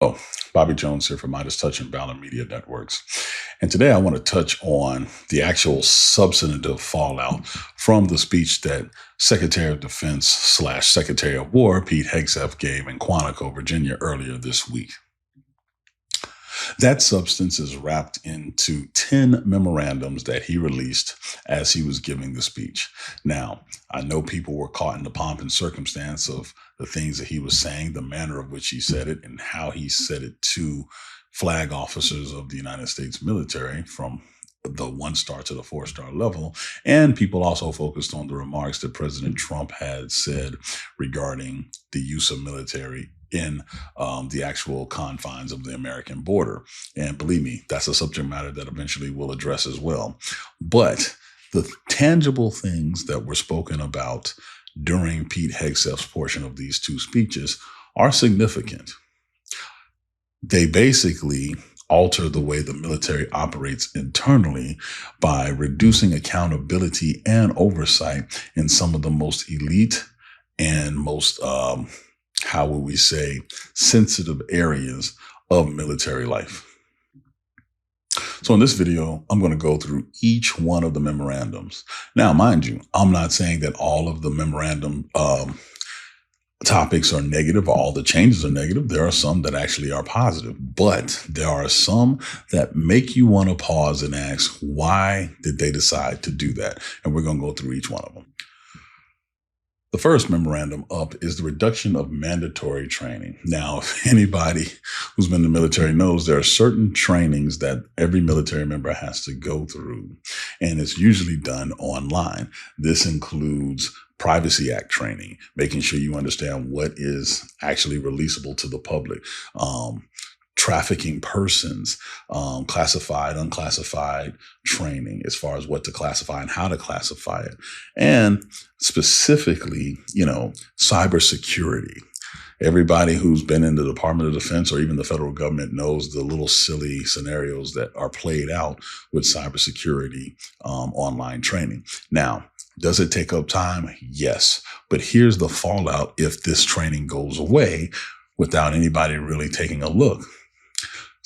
Oh, Bobby Jones here from MeidasTouch and Valor Media Networks. And today I want to touch on the actual substantive fallout from the speech that Secretary of Defense / Secretary of War Pete Hegseth gave in Quantico, Virginia earlier this week. That substance is wrapped into 10 memorandums that he released as he was giving the speech. Now, I know people were caught in the pomp and circumstance of the things that he was saying, the manner of which he said it, and how he said it to flag officers of the United States military from the 1-star to the 4-star level. And people also focused on the remarks that President Trump had said regarding the use of military in the actual confines of the American border. And believe me, that's a subject matter that eventually we'll address as well. But the tangible things that were spoken about during Pete Hegseth's portion of these two speeches are significant. They basically alter the way the military operates internally by reducing accountability and oversight in some of the most elite and most how would we say, sensitive areas of military life. So in this video, I'm going to go through each one of the memorandums. Now, mind you, I'm not saying that all of the memorandum topics are negative, all the changes are negative. There are some that actually are positive, but there are some that make you want to pause and ask, why did they decide to do that? And we're going to go through each one of them. The first memorandum up is the reduction of mandatory training. Now, if anybody who's been in the military knows, there are certain trainings that every military member has to go through, and it's usually done online. This includes Privacy Act training, making sure you understand what is actually releasable to the public, trafficking persons, classified, unclassified training as far as what to classify and how to classify it. And specifically, cybersecurity. Everybody who's been in the Department of Defense or even the federal government knows the little silly scenarios that are played out with cybersecurity online training. Now, does it take up time? Yes. But here's the fallout if this training goes away without anybody really taking a look.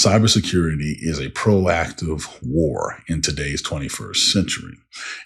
Cybersecurity is a proactive war in today's 21st century.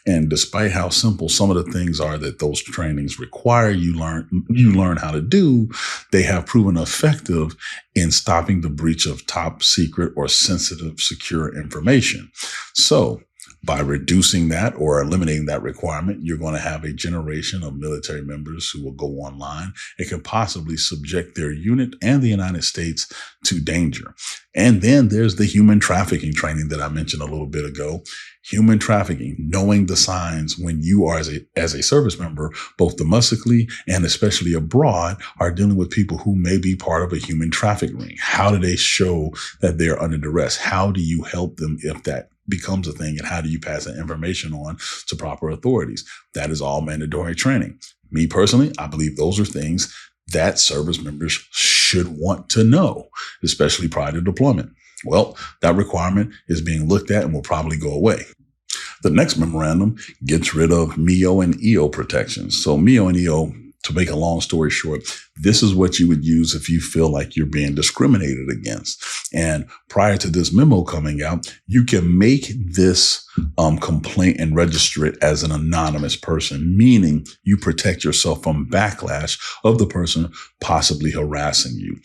And despite how simple some of the things are that those trainings require you learn how to do, they have proven effective in stopping the breach of top secret or sensitive secure information. So by reducing that or eliminating that requirement, you're going to have a generation of military members who will go online and can possibly subject their unit and the United States to danger. And then there's the human trafficking training that I mentioned a little bit ago. Human trafficking, knowing the signs when you are as a service member, both domestically and especially abroad, are dealing with people who may be part of a human traffic ring. How do they show that they're under duress? How do you help them if that becomes a thing, and how do you pass that information on to proper authorities? That is all mandatory training. Me personally, I believe those are things that service members should want to know, especially prior to deployment. Well, that requirement is being looked at and will probably go away. The next memorandum gets rid of MEO and EO protections. So MEO and EO, to make a long story short, this is what you would use if you feel like you're being discriminated against. And prior to this memo coming out, you can make this complaint and register it as an anonymous person, meaning you protect yourself from backlash of the person possibly harassing you.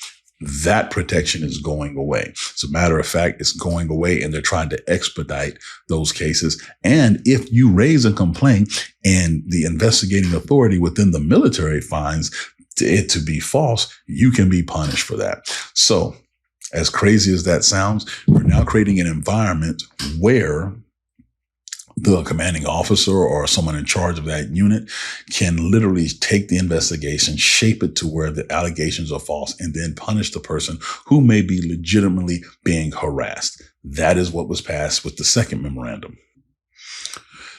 That protection is going away. As a matter of fact, it's going away, and they're trying to expedite those cases. And if you raise a complaint and the investigating authority within the military finds it to be false, you can be punished for that. So as crazy as that sounds, we're now creating an environment where the commanding officer or someone in charge of that unit can literally take the investigation, shape it to where the allegations are false, and then punish the person who may be legitimately being harassed. That is what was passed with the second memorandum.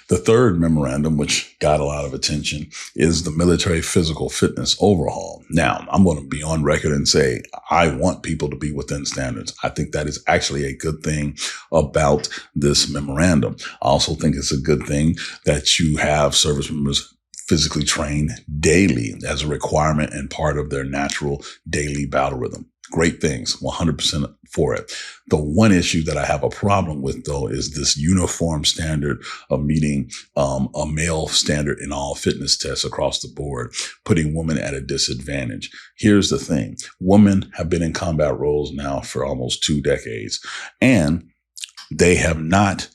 The third memorandum, which got a lot of attention, is the military physical fitness overhaul. Now, I'm going to be on record and say I want people to be within standards. I think that is actually a good thing about this memorandum. I also think it's a good thing that you have service members physically trained daily as a requirement and part of their natural daily battle rhythm. Great things, 100% for it. The one issue that I have a problem with, though, is this uniform standard of meeting a male standard in all fitness tests across the board, putting women at a disadvantage. Here's the thing. Women have been in combat roles now for almost 2 decades, and they have not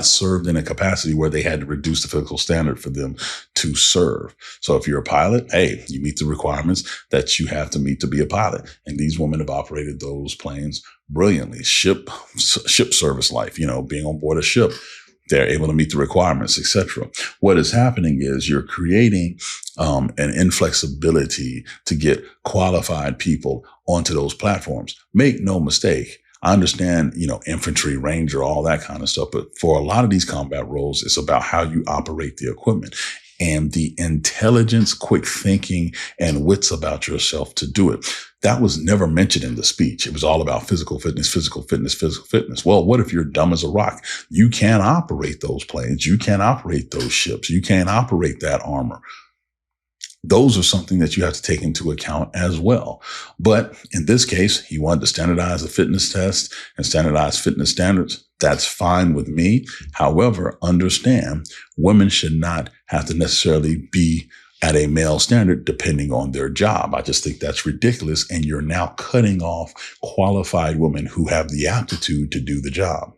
served in a capacity where they had to reduce the physical standard for them to serve. So if you're a pilot, hey, you meet the requirements that you have to meet to be a pilot. And these women have operated those planes brilliantly. Ship service life, being on board a ship, they're able to meet the requirements, etc. What is happening is you're creating an inflexibility to get qualified people onto those platforms. Make no mistake. I understand, infantry, ranger, all that kind of stuff. But for a lot of these combat roles, it's about how you operate the equipment and the intelligence, quick thinking, and wits about yourself to do it. That was never mentioned in the speech. It was all about physical fitness, physical fitness, physical fitness. Well, what if you're dumb as a rock? You can't operate those planes. You can't operate those ships. You can't operate that armor. Those are something that you have to take into account as well. But in this case, he wanted to standardize the fitness test and standardize fitness standards. That's fine with me. However, understand women should not have to necessarily be at a male standard depending on their job. I just think that's ridiculous. And you're now cutting off qualified women who have the aptitude to do the job.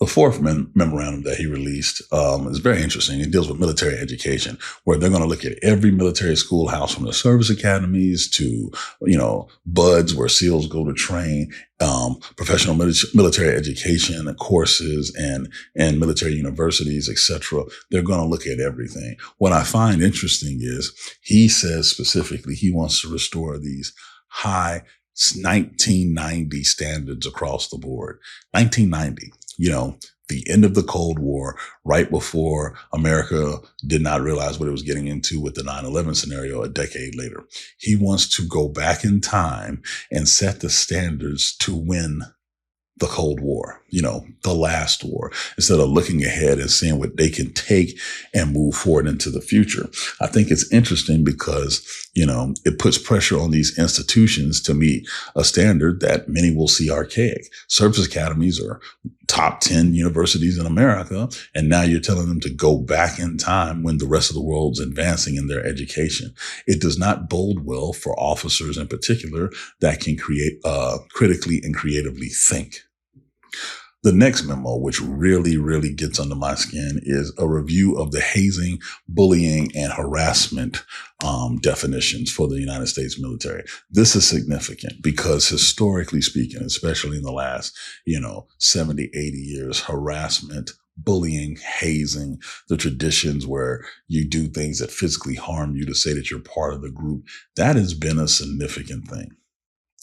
The fourth memorandum that he released is very interesting. It deals with military education, where they're going to look at every military schoolhouse from the service academies to, BUDS, where SEALs go to train, professional military education courses and military universities, etc. They're going to look at everything. What I find interesting is he says specifically he wants to restore these high 1990 standards across the board. 1990. The end of the Cold War, right before America did not realize what it was getting into with the 9/11 scenario a decade later. He wants to go back in time and set the standards to win the Cold War, the last war, instead of looking ahead and seeing what they can take and move forward into the future. I think it's interesting because, it puts pressure on these institutions to meet a standard that many will see archaic. Service academies are top 10 universities in America, and now you're telling them to go back in time when the rest of the world's advancing in their education. It does not bode well for officers in particular that can create critically and creatively think. The next memo, which really, really gets under my skin, is a review of the hazing, bullying, and harassment definitions for the United States military. This is significant because historically speaking, especially in the last, 70, 80 years, harassment, bullying, hazing, the traditions where you do things that physically harm you to say that you're part of the group, that has been a significant thing.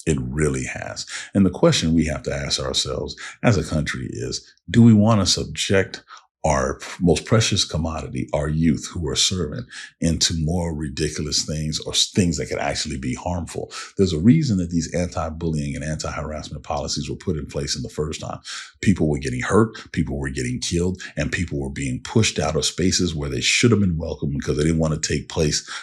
It really has. And the question we have to ask ourselves as a country is, do we want to subject our most precious commodity, our youth who are serving, into more ridiculous things or things that could actually be harmful? There's a reason that these anti-bullying and anti-harassment policies were put in place in the first time. People were getting hurt, people were getting killed, and people were being pushed out of spaces where they should have been welcome because they didn't want to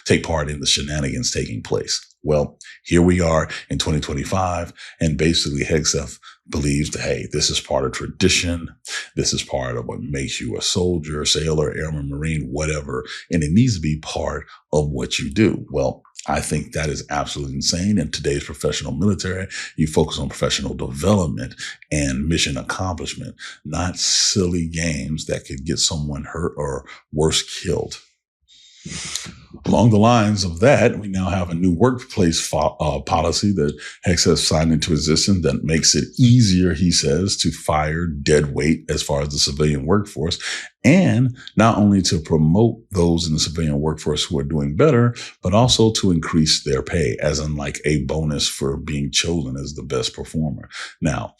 take part in the shenanigans taking place. Well, here we are in 2025, and basically Hegseth believes that, hey, this is part of tradition. This is part of what makes you a soldier, sailor, airman, Marine, whatever, and it needs to be part of what you do. Well, I think that is absolutely insane. In today's professional military, you focus on professional development and mission accomplishment, not silly games that could get someone hurt or worse, killed. Along the lines of that, we now have a new workplace policy that Hegseth signed into existence that makes it easier, he says, to fire dead weight as far as the civilian workforce, and not only to promote those in the civilian workforce who are doing better, but also to increase their pay, as in like a bonus for being chosen as the best performer. Now,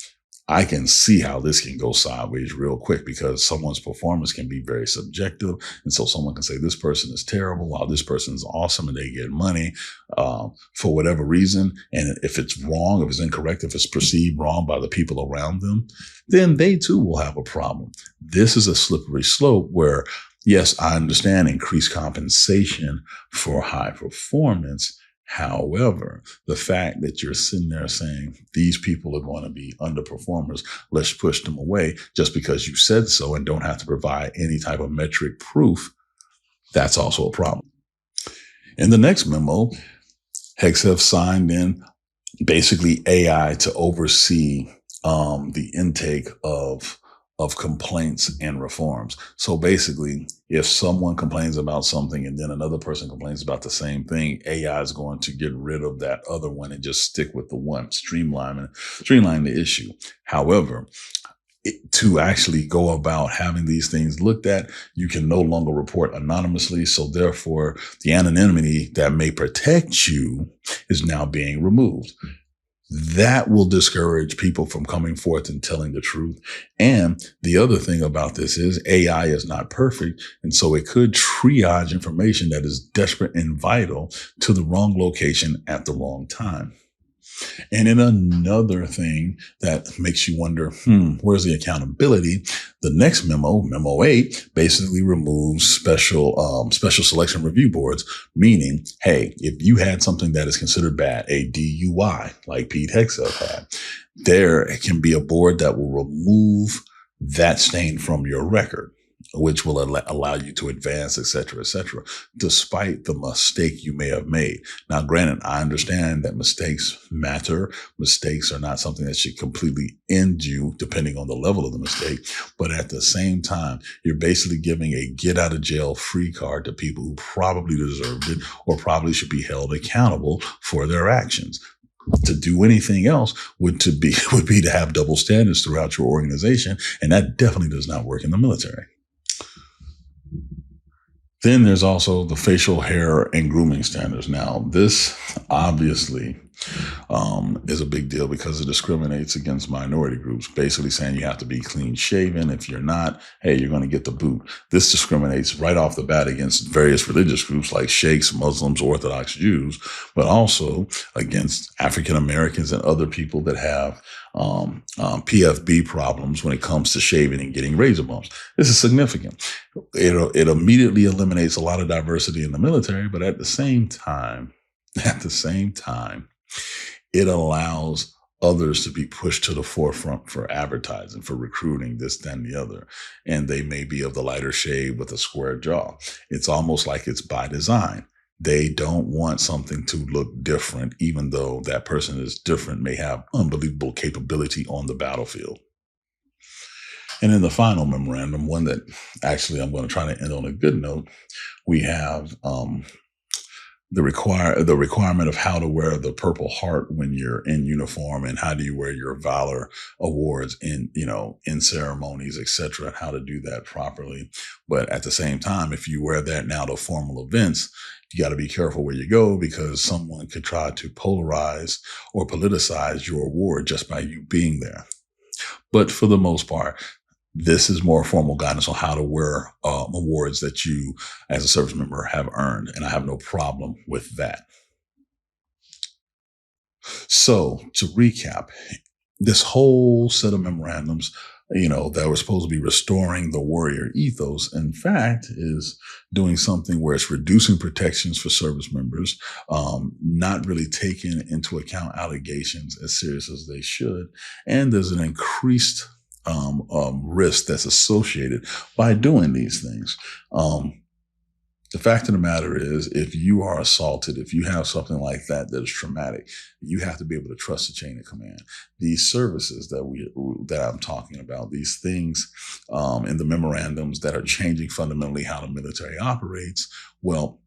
I can see how this can go sideways real quick because someone's performance can be very subjective. And so someone can say this person is terrible while this person is awesome, and they get money for whatever reason. And if it's wrong, if it's incorrect, if it's perceived wrong by the people around them, then they too will have a problem. This is a slippery slope where, yes, I understand increased compensation for high performance However, the fact that you're sitting there saying these people are going to be underperformers, let's push them away just because you said so and don't have to provide any type of metric proof, that's also a problem. In the next memo, Hegseth signed in basically AI to oversee the intake of complaints and reforms. So basically, if someone complains about something and then another person complains about the same thing, AI is going to get rid of that other one and just stick with the one, streamline the issue. However, to actually go about having these things looked at, you can no longer report anonymously. So therefore, the anonymity that may protect you is now being removed. That will discourage people from coming forth and telling the truth. And the other thing about this is AI is not perfect. And so it could triage information that is desperate and vital to the wrong location at the wrong time. And in another thing that makes you wonder, where's the accountability? The next memo, Memo 8, basically removes special selection review boards, meaning, hey, if you had something that is considered bad, a DUI, like Pete Hegseth had, there can be a board that will remove that stain from your record, which will allow you to advance, et cetera, despite the mistake you may have made. Now, granted, I understand that mistakes matter. Mistakes are not something that should completely end you, depending on the level of the mistake. But at the same time, you're basically giving a get out of jail free card to people who probably deserved it or probably should be held accountable for their actions. To do anything else would be to have double standards throughout your organization. And that definitely does not work in the military. Then there's also the facial hair and grooming standards. Now, this obviously is a big deal because it discriminates against minority groups, basically saying you have to be clean shaven. If you're not, hey, you're going to get the boot. This discriminates right off the bat against various religious groups like Sheikhs, Muslims, Orthodox Jews, but also against African Americans and other people that have PFB problems when it comes to shaving and getting razor bumps. This is significant. It immediately eliminates a lot of diversity in the military, but at the same time, it allows others to be pushed to the forefront for advertising, for recruiting, this, that, and the other. And they may be of the lighter shade with a square jaw. It's almost like it's by design. They don't want something to look different, even though that person is different, may have unbelievable capability on the battlefield. And in the final memorandum, one that actually I'm going to try to end on a good note, we have the requirement of how to wear the Purple Heart when you're in uniform, and how do you wear your Valor Awards in ceremonies, etc., and how to do that properly. But at the same time, if you wear that now to formal events, you got to be careful where you go, because someone could try to polarize or politicize your award just by you being there. But for the most part, this is more formal guidance on how to wear awards that you, as a service member, have earned. And I have no problem with that. So to recap, this whole set of memorandums, that were supposed to be restoring the warrior ethos, in fact, is doing something where it's reducing protections for service members, not really taking into account allegations as serious as they should. And there's an increased risk that's associated by doing these things. The fact of the matter is, if you are assaulted, if you have something like that is traumatic, you have to be able to trust the chain of command. These services that I'm talking about, these things in the memorandums that are changing fundamentally how the military operates, well,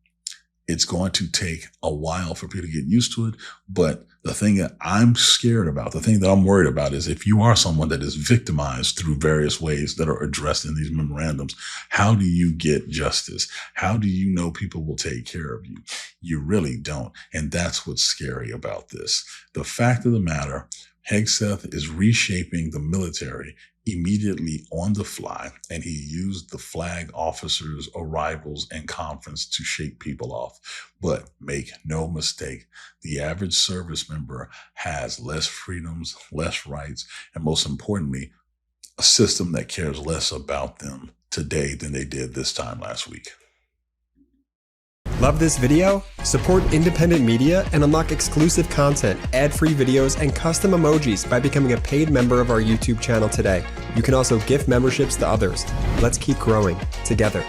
it's going to take a while for people to get used to it. But the thing that I'm scared about, the thing that I'm worried about, is if you are someone that is victimized through various ways that are addressed in these memorandums, how do you get justice? How do you know people will take care of you? You really don't. And that's what's scary about this. The fact of the matter, Hegseth is reshaping the military immediately on the fly, and he used the flag officers' arrivals and conference to shake people off. But make no mistake, the average service member has less freedoms, less rights, and most importantly, a system that cares less about them today than they did this time last week. Love this video? Support independent media and unlock exclusive content, ad-free videos, and custom emojis by becoming a paid member of our YouTube channel today. You can also gift memberships to others. Let's keep growing together.